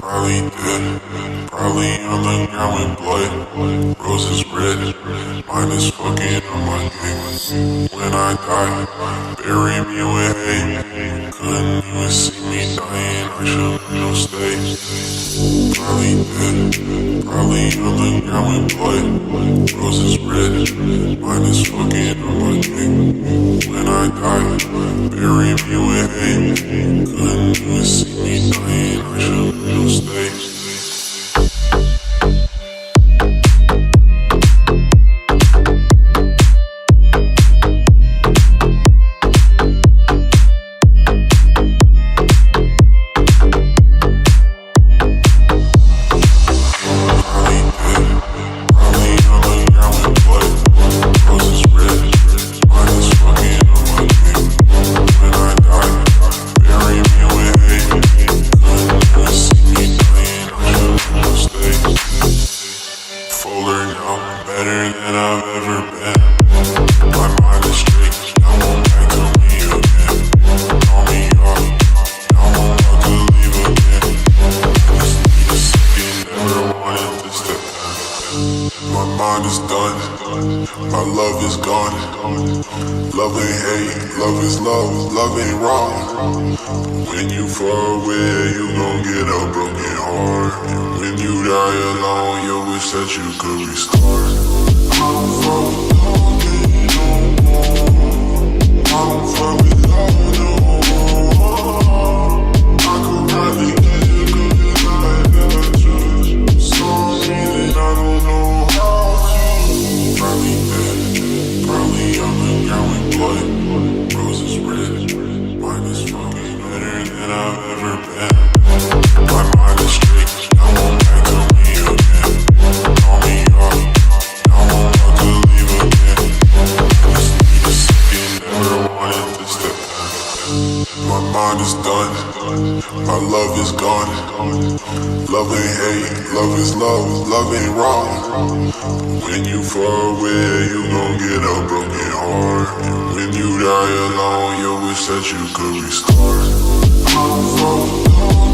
Probably dead, probably on the ground with blood. Roses red, mine is fucking on my game. When I die, bury me with hate. Couldn't even see me dying, I should've no stay. Probably dead, probably on the ground with blood. Roses red, mine is fucking on my game. When I die, bury me with hate. Couldn't even see me dying, I should've no stay. Better than I've ever been. My mind is straight, I won't back to me again. Call me up, I won't have to leave again. Just need a second, never wanted this to end. My mind is done, my love is gone. Love ain't hate, love is love, love ain't wrong. When you far away, you gon' get a broken heart. When you die alone, you wish that you could restart. I don't fuck with love no more. I don't fuck with love no more. I could probably get a good life that I choose. Sorry that I don't know how to. Probably dead, probably on the ground with blood. Roses red, mine is fucking better than I've ever been. My mind is straight, I won't back to me again. Call me up, I won't have to leave again. Just need a second, never wanted this to end. My mind is done, my love is gone. Love ain't hate, love is love, love ain't wrong. When you far away, you gon' get a broken heart. When you die alone, you wish that you could restart. I don't fuck with love.